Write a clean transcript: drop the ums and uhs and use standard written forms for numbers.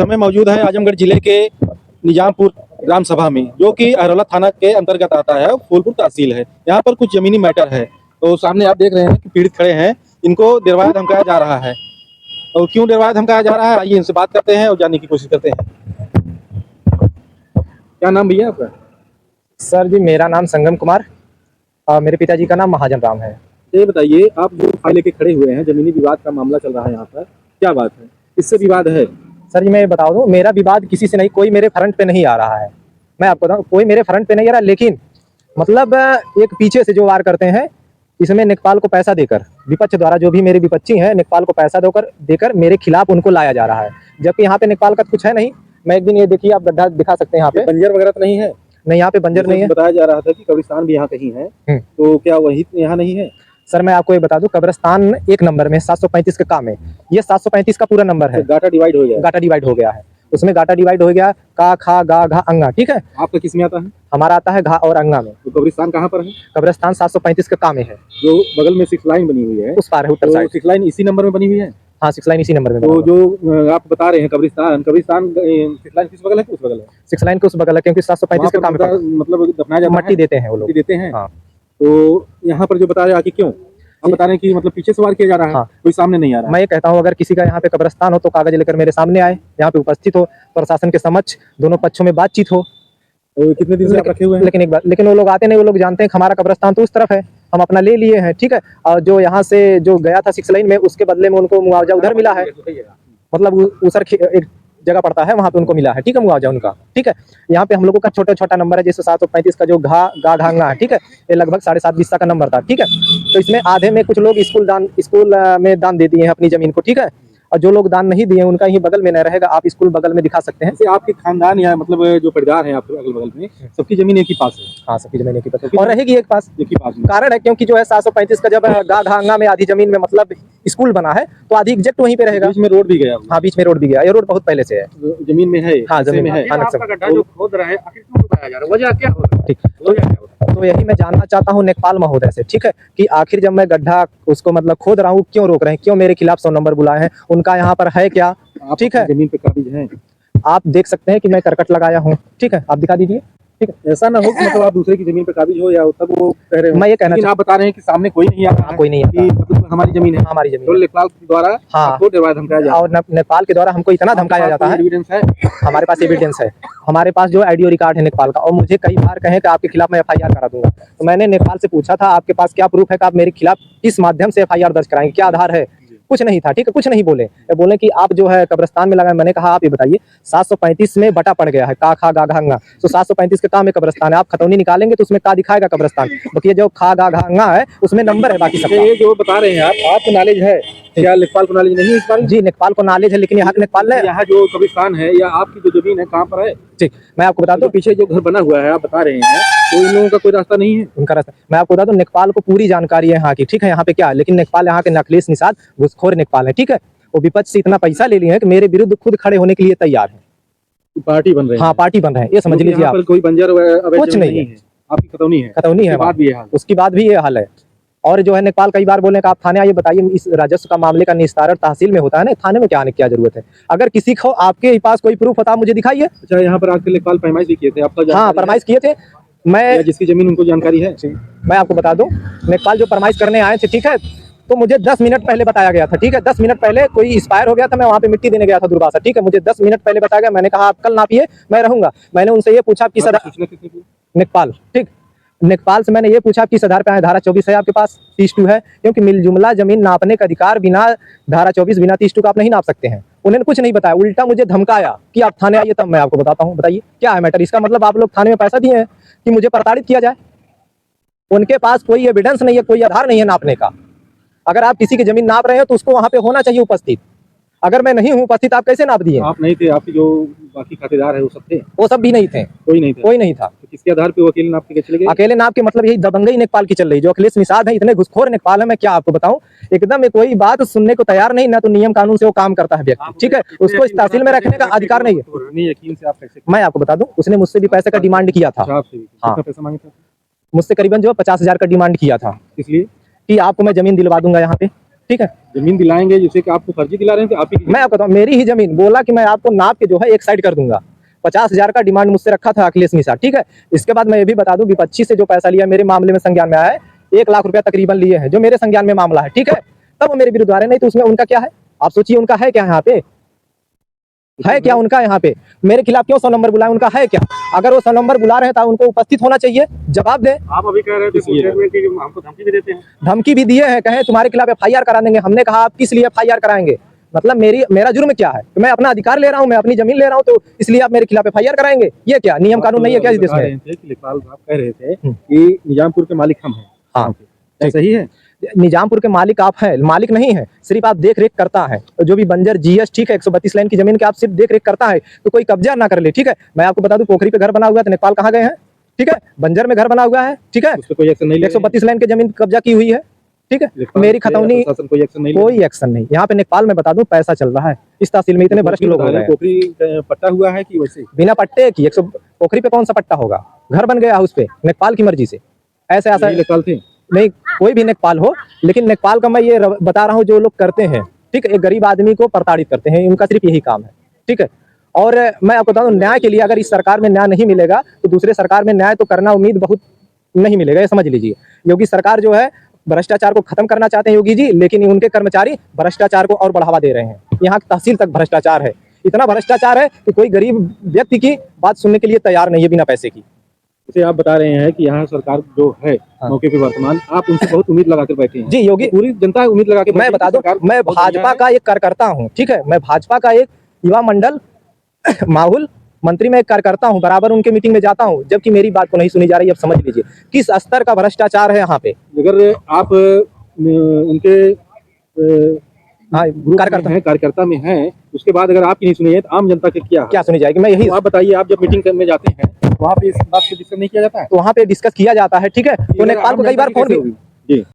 समय मौजूद है आजमगढ़ जिले के निजामपुर ग्राम सभा में, जो कि अहरौला थाना के अंतर्गत आता है, फूलपुर तहसील है। यहाँ पर कुछ जमीनी मैटर है। तो सामने आप देख रहे हैं कि पीड़ित खड़े हैं, इनको डरवाया धमकाया जा रहा है। और क्यों डरवाया धमकाया जा रहा है, आइए इनसे बात करते हैं और जानने की कोशिश करते हैं। क्या नाम भैया आपका? सर जी, मेरा नाम संगम कुमार और मेरे पिताजी का नाम महाजन राम है। ये बताइए, आप जो फाइल लेके खड़े हुए हैं, जमीनी विवाद का मामला चल रहा है यहाँ पर, क्या बात है, किससे विवाद है? सर जी, मैं बता दूं, मेरा विवाद किसी से नहीं, कोई मेरे फ्रंट पे नहीं आ रहा है। मैं आपको बताऊं, कोई मेरे फ्रंट पे नहीं आ रहा, लेकिन मतलब एक पीछे से जो वार करते हैं, इसमें नेकपाल को पैसा देकर, विपक्ष द्वारा जो भी मेरे विपक्षी हैं, नेकपाल को पैसा देकर मेरे खिलाफ उनको लाया जा रहा है, जबकि यहाँ पे नेकपाल का कुछ है नहीं। मैं एक दिन, ये देखिए, आप गड्ढा दिखा सकते हैं यहाँ पे। बंजर वगैरह तो नहीं है? नहीं, यहाँ पे बंजर नहीं है। बताया जा रहा था कि कब्रिस्तान भी यहाँ कहीं है, तो क्या वही यहाँ नहीं है? सर, मैं आपको ये बता दूं, कब्रिस्तान एक नंबर में 735 का काम है। ये 735 का पूरा नंबर है। गाटा डिवाइड हो गया? गाटा डिवाइड हो गया है, उसमें गाटा डिवाइड हो गया, का खा गा घा अंगा, ठीक है। आपका किस में आता है? हमारा आता है घा और अंगा में। तो कब्रिस्तान कहाँ पर है? कब्रिस्तान 735 का काम है, जो बगल में 6 लाइन बनी हुई है, उस पार है, उत्तर साइड। 6 लाइन इसी नंबर में बनी हुई है? हाँ, 6 लाइन इसी नंबर में। तो जो आप बता रहे हैं कब्रिस्तान 6 लाइन किस बगल है, उस बगल है? 6 लाइन के उस बगल है, क्योंकि 735 का काम है। मतलब दफनाया जाता है, मट्टी देते हैं वो लोग। देते हैं। हाँ। तो यहाँ पर जो बता रहे हैं कि क्यों हम बता रहे हैं कि मतलब पीछे से वार किया जा रहा है? हाँ। कोई सामने नहीं आ रहा है। मैं ये कहता हूँ, अगर किसी का यहाँ पे कब्रिस्तान हो तो कागज लेकर मेरे सामने आए, यहाँ पे उपस्थित हो, प्रशासन के समक्ष दोनों पक्षों में बातचीत हो। तो कितने दिन से आप रखे हुए हैं? लेकिन एक बात, लेकिन वो लोग आते नहीं, वो लोग जानते हैं कि हमारा कब्रिस्तान तो उस तरफ है, हम अपना ले लिए हैं, ठीक है। और जो यहाँ से जो गया था 6 लाइन में, उसके बदले में उनको मुआवजा उधर मिला है, मतलब उसर एक जगह पड़ता है, वहाँ पे उनको मिला है, ठीक है, मुआवजा उनका, ठीक है। यहाँ पे हम लोगों का छोटा नंबर है, जैसे 735 का जो घांगा है, ठीक है, ये लगभग 7.5 हिस्सा का नंबर था, ठीक है। तो इसमें आधे में कुछ लोग स्कूल में दान दे दिए हैं अपनी जमीन को, ठीक है। और जो लोग दान नहीं दिए, उनका ही बगल में न रहेगा, आप स्कूल बगल में दिखा सकते हैं। आपके खानदान या मतलब जो परिवार है आपके अगल बगल में, सबकी जमीन एक ही पास है? हाँ, सबकी जमीन एक ही पास और रहेगी एक ही पास। में कारण है क्योंकि जो है 735 का जब घांगा में आधी जमीन में मतलब स्कूल बना है, तो आधी एग्जैक्ट वहीं पे रहेगा। बीच में रोड भी गया? हाँ, बीच में रोड भी गया। ये रोड बहुत पहले से है, जमीन में है। हाँ, जमीन में है। आपका गड्ढा जो खोद रहा है, आखिर क्यों रुकाया जा रहा है, वजह क्या हो रहा है? ठीक, तो यही मैं जानना चाहता हूँ नेकपाल महोदय से, ठीक है, कि आखिर जब मैं गड्ढा उसको मतलब खोद रहा हूँ, क्यों रोक रहे हैं, क्यों मेरे खिलाफ 100 नंबर बुलाए हैं, उनका यहाँ पर है क्या? ठीक है, जमीन पे काबिज है? आप देख सकते हैं कि मैं करकट लगाया हूँ, ठीक है, आप दिखा दीजिए। ठीक है, ऐसा ना हो कि मतलब आप दूसरे की जमीन पे काबिज हो या तब वो कह रहे हो। मैं ये कहना, लेकिन आप बता रहे हैं कि सामने कोई नहीं आ रहा है, कोई नहीं आता, मतलब हमारी जमीन है, हमारी जमीन तो नेपाल द्वारा आपको डरवाया धमकाया जाता है। और नेपाल के द्वारा हमको इतना धमकाया जाता है। एविडेंस है? हमारे पास एविडेंस है, हमारे पास जो ऑडियो रिकॉर्ड है नेपाल का, और मुझे कई बार कहे कि आपके खिलाफ मैं FIR करा दूंगा। तो मैंने नेपाल से पूछा था, आपके पास क्या प्रूफ है कि आप मेरे खिलाफ इस माध्यम से FIR दर्ज कराएंगे, क्या आधार है? कुछ नहीं था, ठीक है, कुछ नहीं बोले। बोले कि आप जो है कब्रिस्तान में लगा। मैंने कहा आप ये बताइए, 735 में बटा पड़ गया है, का खा गा घा, तो 735 के काम में कब्रिस्तान है, आप खतौनी निकालेंगे तो उसमें का दिखाएगा कब्रिस्तान, बाकी जो खा गा घा है उसमें नंबर है, बाकी सब। ये जो बता रहे हैं आपको नॉलेज है क्या? नेपाल को नॉलेज नहीं है इस बारे में? जी, नेपाल को नॉलेज है, लेकिन यहाँ नेपाल है। यहाँ जो कब्रिस्तान है या आपकी जो जमीन है कहाँ पर है? ठीक, मैं आपको बता दूं, पीछे जो घर बना हुआ है आप बता रहे हैं, तो इन लोगों का कोई रास्ता नहीं है? उनका रास्ता मैं आपको बता दूं, नेपाल को पूरी जानकारी है यहाँ की, ठीक है। यहाँ पे क्या है, लेकिन नेपाल यहाँ के नकलेश निषाद घुसखोर नेपाल है, ठीक है। वो विपक्ष से इतना पैसा ले लिए हैं कि मेरे विरुद्ध खुद खड़े होने के लिए तैयार है। पार्टी बन रहे हैं? हाँ, पार्टी बन रहे हैं, ये समझ लीजिए आप। कोई बंजर कुछ नहीं है, आपकी खतौनी है? खतौनी है, उसकी बात भी ये हाल है। और जो है नेपाल कई बार बोले कि आप थाने आइए, बताइए इस राजस्व का मामले का निस्तारण तहसील में होता है ना, थाने में क्या आने की क्या जरूरत है? अगर किसी को आपके पास कोई प्रूफ होता है मुझे दिखाइए। अच्छा, यहाँ पर आके नेपाल फरमाइश भी किए थे आपका? हाँ, फरमाइश किए थे। मैं जिसकी जमीन उनको जानकारी है, मैं आपको बता दूं, नेपाल जो फरमाइश करने आए थे, ठीक है, तो मुझे 10 मिनट पहले बताया गया था, ठीक है। 10 मिनट पहले कोई एक्सपायर हो गया था, मैं वहाँ पे मिट्टी देने गया था दुर्वासा, ठीक है। मुझे 10 मिनट पहले बताया गया, मैंने कहा आप कल नापिए, मैं रहूंगा। मैंने उनसे ये पूछा किस नेपाल, ठीक, नेपाल से मैंने ये पूछा किस आधार पे आए? धारा 24 है आपके पास, 30(2) है, क्योंकि मिलजुमला जमीन नापने का अधिकार बिना धारा 24 बिना 30(2) का आप नहीं नाप सकते हैं। उन्होंने कुछ नहीं बताया, उल्टा मुझे धमकाया कि आप थाने आइए तब मैं आपको बताता हूँ। बताइए क्या है मैटर? इसका मतलब आप लोग थाने में पैसा दिए हैं कि मुझे प्रताड़ित किया जाए। उनके पास कोई एविडेंस नहीं है, कोई आधार नहीं है नापने का। अगर आप किसी की जमीन नाप रहे हो तो उसको वहाँ पे होना चाहिए उपस्थित। अगर मैं नहीं हूँ उपस्थित, आप कैसे नाप दिए? आप नहीं थे, आपके जो बाकी खातेदार है वो सब थे? वो सब भी नहीं थे, कोई नहीं था। कोई नहीं था। तो किसके आधार पे वो अकेले नाप के चले गए? अकेले नाप के मतलब यही दबंगई नेपाल की चल रही, जो अखिलेश निषाद है, इतने घुसखोर नेपाल है, मैं क्या आपको बताऊं। एकदम कोई बात सुनने को तैयार नहीं, ना तो नियम कानून से वो काम करता है व्यक्ति, ठीक है। उसको इस तहसील में रखने का अधिकार नहीं है। यकीन से आप कैसे? मैं आपको बता दूं, उसने मुझसे भी पैसे का डिमांड किया था। हाँ, पैसा मांगा था मुझसे करीबन जो 50,000 का डिमांड किया था, इसलिए कि आपको मैं जमीन दिलवा दूंगा यहाँ पे, ठीक है। जमीन दिलाएंगे जिससे कि आपको फर्जी दिला रहे थे आप ही मैं आपको बताऊं, मेरी ही जमीन बोला कि मैं आपको नाप के जो है एक साइड कर दूंगा। 50,000 का डिमांड मुझसे रखा था अखिलेश निषाद, ठीक है। इसके बाद मैं ये भी बता दूं, विपक्षी से जो पैसा लिया मेरे मामले में संज्ञान में आया है, 1 लाख रुपया तकरीबन लिए हैं, जो मेरे संज्ञान में मामला है, ठीक है। तब वो मेरे विरुद्ध आ रहे, नहीं तो उसमें उनका क्या है? आप सोचिए, उनका है क्या यहाँ पे? है क्या उनका यहाँ पे? मेरे खिलाफ क्यों 100 नंबर बुलाए? उनका है क्या? अगर वो 100 नंबर बुला रहे हैं तो उनको उपस्थित होना चाहिए, जवाब दे। आप अभी कह रहे थे कि हमको धमकी भी देते हैं। धमकी भी दिए हैं, कहे तुम्हारे खिलाफ FIR करा देंगे। हमने कहा आप किस लिए FIR कराएंगे? मतलब मेरा जुर्म क्या है? तो मैं अपना अधिकार ले रहा हूँ, मैं अपनी जमीन ले रहा हूँ, तो इसलिए आप मेरे खिलाफ FIR कराएंगे? ये क्या नियम कानून नहीं है क्या इस देश में? लेखपाल साहब कह रहे थे कि निजामपुर के मालिक हम हैं। हाँ, क्या सही है? निजामपुर के मालिक आप हैं, मालिक नहीं है, सिर्फ आप देख रेख करता है। तो जो भी बंजर GS, ठीक है, 132 लाइन की जमीन के आप सिर्फ देख रेख करता है, तो कोई कब्जा ना कर ले, ठीक है। मैं आपको बता दूं, पोखरी पे घर बना हुआ है तो नेपाल कहाँ गए हैं, ठीक है। बंजर में घर बना हुआ है, ठीक है, उस पे कोई एक्शन नहीं 132 लाइन की जमीन कब्जा की हुई है, ठीक है। मेरी खतौनी कोई एक्शन नहीं, कोई एक्शन नहीं। यहाँ पे नेपाल में बता दूं पैसा चल रहा है, इस तहसील में इतने भ्रष्ट लोग हो गए हैं। पोखरी पट्टा हुआ है कि वैसे बिना पट्टे की 100 पोखरी पे कौन सा पट्टा होगा? घर बन गया उस पे नेपाल की मर्जी से। ऐसा लेखपाल थे नहीं, कोई भी नेपाल हो, लेकिन नेपाल का मैं ये बता रहा हूँ जो लोग करते हैं, ठीक है, एक गरीब आदमी को प्रताड़ित करते हैं, उनका सिर्फ यही काम है, ठीक है। और मैं आपको बता दूं, न्याय के लिए अगर इस सरकार में न्याय नहीं मिलेगा तो दूसरे सरकार में न्याय तो करना उम्मीद बहुत नहीं मिलेगा, ये समझ लीजिए। योगी सरकार जो है भ्रष्टाचार को खत्म करना चाहते हैं योगी जी, लेकिन उनके कर्मचारी भ्रष्टाचार को और बढ़ावा दे रहे हैं। यहाँ तहसील तक भ्रष्टाचार है, इतना भ्रष्टाचार है कि कोई गरीब व्यक्ति की बात सुनने के लिए तैयार नहीं है बिना पैसे की। जैसे आप बता रहे हैं कि यहाँ सरकार जो है मौके पे वर्तमान, आप उनसे बहुत उम्मीद लगाकर बैठे हैं। जी योगी, पूरी जनता उम्मीद लगा के, मैं बता दूं, मैं भाजपा का एक कार्यकर्ता हूं, ठीक है। मैं भाजपा का एक युवा मंडल माहौल मंत्री में एक कार्यकर्ता हूं, बराबर उनके मीटिंग में जाता हूं, जबकि मेरी बात को नहीं सुनी जा रही। अब समझ लीजिए किस स्तर का भ्रष्टाचार है यहाँ पे। अगर आप उनके हाँ, कार्यकर्ता में हैं, उसके बाद अगर आपकी नहीं सुनी है तो आम जनता की क्या सुनी जाएगी? मैं यही तो आप बताइए। आप जब मीटिंग में जाते हैं वहाँ पे इस बात को डिस्कस नहीं किया जाता है? तो वहाँ पे डिस्कस किया जाता है, ठीक है। तो नेपाल को कई बार फोन भी जी